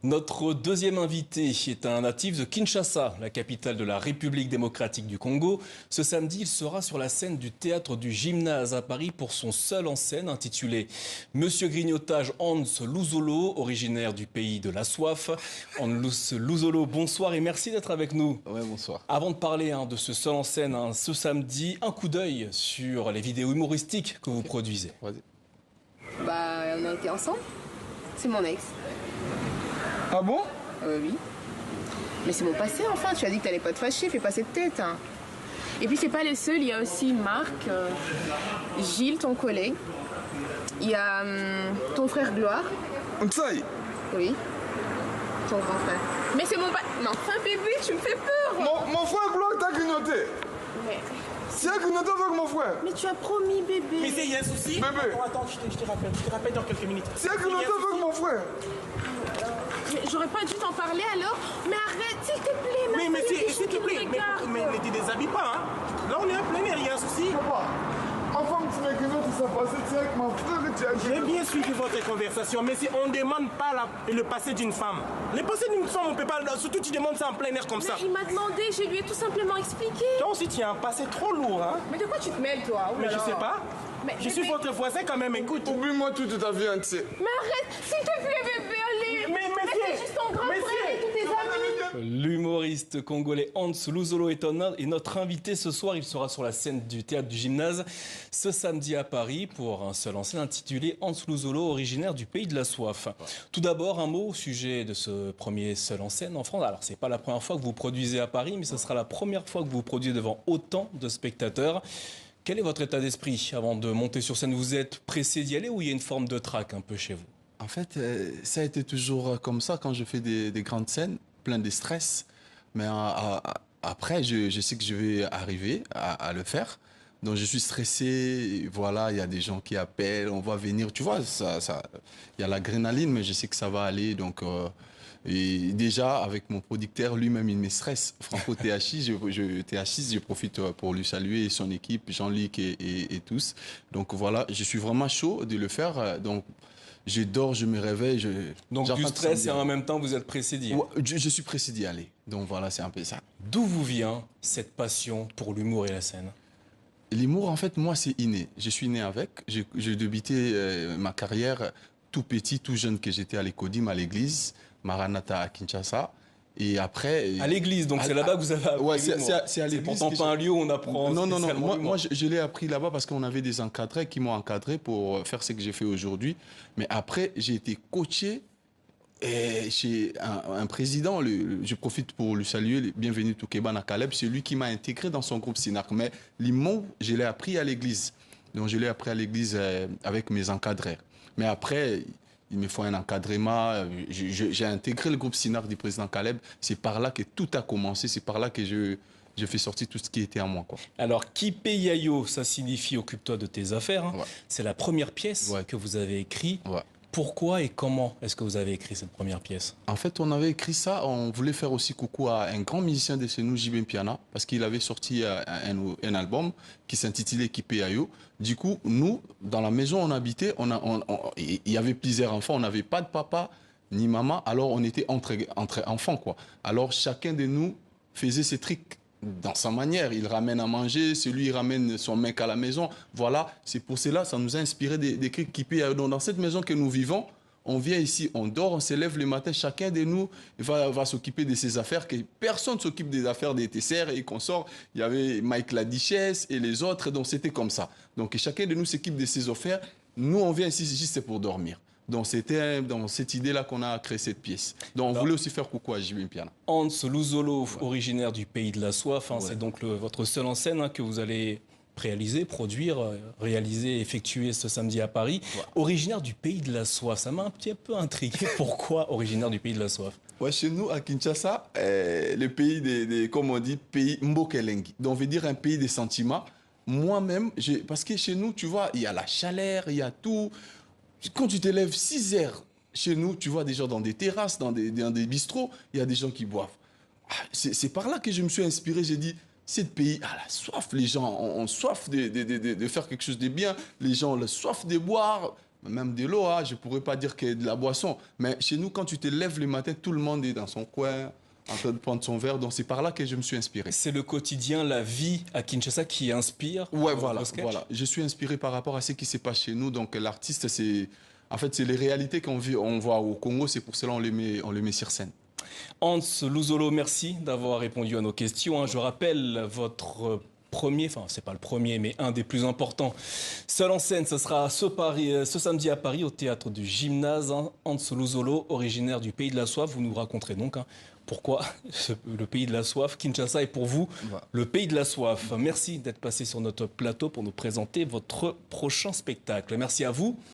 Notre deuxième invité est un natif de Kinshasa, la capitale de la République démocratique du Congo. Ce samedi, il sera sur la scène du théâtre du Gymnase à Paris pour son seul en scène intitulé Monsieur Grignotage Hans Luzolo, originaire du pays de la soif. Hans Luzolo, bonsoir et merci d'être avec nous. Ouais, bonsoir. Avant de parler de ce seul en scène, ce samedi, un coup d'œil sur les vidéos humoristiques que vous produisez. Vas-y. Bah, on a été ensemble. C'est mon ex. Ah bon? Oui. Mais c'est mon passé, enfin. Tu as dit que t'allais pas te fâcher, fais pas cette tête. Hein. Et puis, c'est pas les seuls. Il y a aussi Marc, Gilles, ton collègue. Il y a ton frère Gloire. Mtsai. Oui. Ton grand frère. Mais c'est mon passé. Mais enfin, bébé, tu me fais peur. Mon frère Gloire t'a grignoté. Mais... C'est un grignoté avec mon frère. Mais tu as promis, bébé. Mais il y a un souci. Bébé. Attends, je te rappelle dans quelques minutes. C'est un grignoté avec mon frère. Mais j'aurais pas dû t'en parler alors. Mais arrête, s'il te plaît. Mais s'il te plaît, mais ne te déshabille pas. Hein. Là, on est en plein air, il y a un souci. Papa, avant que tu m'aies grignoté, ça passé, c'est avec mon frère que tu as J'ai grignoté. bien suivi votre conversation, mais si on ne demande pas le passé d'une femme. Le passé d'une femme, on ne peut pas. Surtout, tu demandes ça en plein air comme ça. Mais il m'a demandé, je lui ai tout simplement expliqué. Toi aussi, tu as un passé trop lourd, hein. Mais de quoi tu te mêles, toi? Mais je sais pas. Mais Je suis votre voisin quand même, écoute. Oublie-moi toute ta vie entière. Mais arrête, s'il te plaît, bébé, allez. Mais c'est juste ton grand frère et tous tes amis. L'humoriste congolais Hans Luzolo est notre invité ce soir. Il sera sur la scène du théâtre du Gymnase ce samedi à Paris pour un seul en scène intitulé Hans Luzolo, originaire du pays de la soif. Tout d'abord, un mot au sujet de ce premier seul en scène en France. Alors, c'est pas la première fois que vous produisez à Paris, mais ce sera la première fois que vous produisez devant autant de spectateurs. Quel est votre état d'esprit avant de monter sur scène? Vous êtes pressé d'y aller ou il y a une forme de trac un peu chez vous? En fait, ça a été toujours comme ça quand je fais des grandes scènes, plein de stress. Mais après, je sais que je vais arriver à le faire. Donc, je suis stressé. Voilà, il y a des gens qui appellent, on va venir. Tu vois, il y a l'adrénaline, mais je sais que ça va aller. Donc, et déjà, avec mon producteur, lui-même, il me stresse. Franco THI, THI, je profite pour lui saluer et son équipe, Jean-Luc et tous. Donc, voilà, je suis vraiment chaud de le faire. Donc, je dors, je me réveille. Donc du stress et en même temps vous êtes pressé d'y aller. Ouais, je suis pressé d'y aller. Donc voilà, c'est un peu ça. D'où vous vient cette passion pour l'humour et la scène? L'humour, en fait, moi, c'est inné. Je suis né avec. J'ai débuté ma carrière tout petit, tout jeune que j'étais à l'Ecodim, à l'église, Maranatha à Kinshasa. Et après... À l'église, donc c'est là-bas que vous avez appris. Ouais, c'est à l'église. C'est pourtant pas un lieu où on apprend. Non. Moi, je l'ai appris là-bas parce qu'on avait des encadrés qui m'ont encadré pour faire ce que j'ai fait aujourd'hui. Mais après, j'ai été coaché chez un président. Je profite pour lui saluer. Bienvenue Toukeba Caleb. C'est lui qui m'a intégré dans son groupe Sinak. Mais l'humour, je l'ai appris à l'église. Donc, je l'ai appris à l'église avec mes encadrés. Mais après... Il me faut un encadrement. J'ai intégré le groupe Sinar du président Caleb. C'est par là que tout a commencé. C'est par là que je fais sortir tout ce qui était à moi, quoi. Alors, Kipe Yayo, ça signifie occupe-toi de tes affaires. Hein. Ouais. C'est la première pièce Ouais. que vous avez écrite. Ouais. Pourquoi et comment est-ce que vous avez écrit cette première pièce? En fait, on avait écrit ça. On voulait faire aussi coucou à un grand musicien de chez nous, JB Piana, parce qu'il avait sorti un album qui s'intitulait Kipe Yayo. Du coup, nous, dans la maison où on habitait, il y avait plusieurs enfants. On n'avait pas de papa ni maman. Alors, on était entre enfants, quoi. Alors, chacun de nous faisait ses trucs dans sa manière. Il ramène à manger, celui il ramène son mec à la maison. Voilà, c'est pour cela, ça nous a inspiré d'écrire Kipe Yayo. Donc, dans cette maison que nous vivons, on vient ici, on dort, on se lève le matin, chacun de nous va s'occuper de ses affaires, que personne ne s'occupe des affaires des TCR et qu'on sort. Il y avait Mike Ladichesse et les autres, donc c'était comme ça. Donc chacun de nous s'occupe de ses affaires. Nous, on vient ici juste pour dormir. Donc c'était dans cette idée-là qu'on a créé cette pièce. Donc on voulait aussi faire coucou à JB Piana. Hans Luzolo, originaire du pays de la soif, c'est donc votre seul en scène que vous allez réaliser, produire, réaliser, effectuer ce samedi à Paris. Ouais. Originaire du pays de la soif, ça m'a un petit peu intrigué. Pourquoi originaire du pays de la soif? Ouais, chez nous, à Kinshasa, le pays comme on dit, pays Mbokelengi. Donc, on veut dire un pays des sentiments. Moi-même, parce que chez nous, tu vois, il y a la chaleur, il y a tout. Quand tu te lèves 6 heures, chez nous, tu vois des gens dans des terrasses, dans des bistrots, il y a des gens qui boivent. C'est par là que je me suis inspiré, j'ai dit... Ce pays a la soif, les gens ont soif de faire quelque chose de bien, les gens ont la soif de boire. même de l'eau, hein. Je ne pourrais pas dire qu'il y a de la boisson. Mais chez nous, quand tu te lèves le matin, tout le monde est dans son coin, en train de prendre son verre. Donc c'est par là que je me suis inspiré. C'est le quotidien, la vie à Kinshasa qui inspire. Ouais, vos voilà, sketchs. voilà. Je suis inspiré par rapport à ce qui se passe chez nous. Donc l'artiste, c'est en fait c'est les réalités qu'on vit, on voit au Congo. C'est pour cela on les met sur scène. Hans Luzolo, merci d'avoir répondu à nos questions. Hein. Je rappelle votre premier, enfin c'est pas le premier, mais un des plus importants. Seul en scène, ce sera ce samedi à Paris au théâtre du Gymnase. Hein. Hans Luzolo, originaire du Pays de la Soif. Vous nous raconterez donc pourquoi le Pays de la Soif, Kinshasa est pour vous le Pays de la Soif. Merci d'être passé sur notre plateau pour nous présenter votre prochain spectacle. Merci à vous.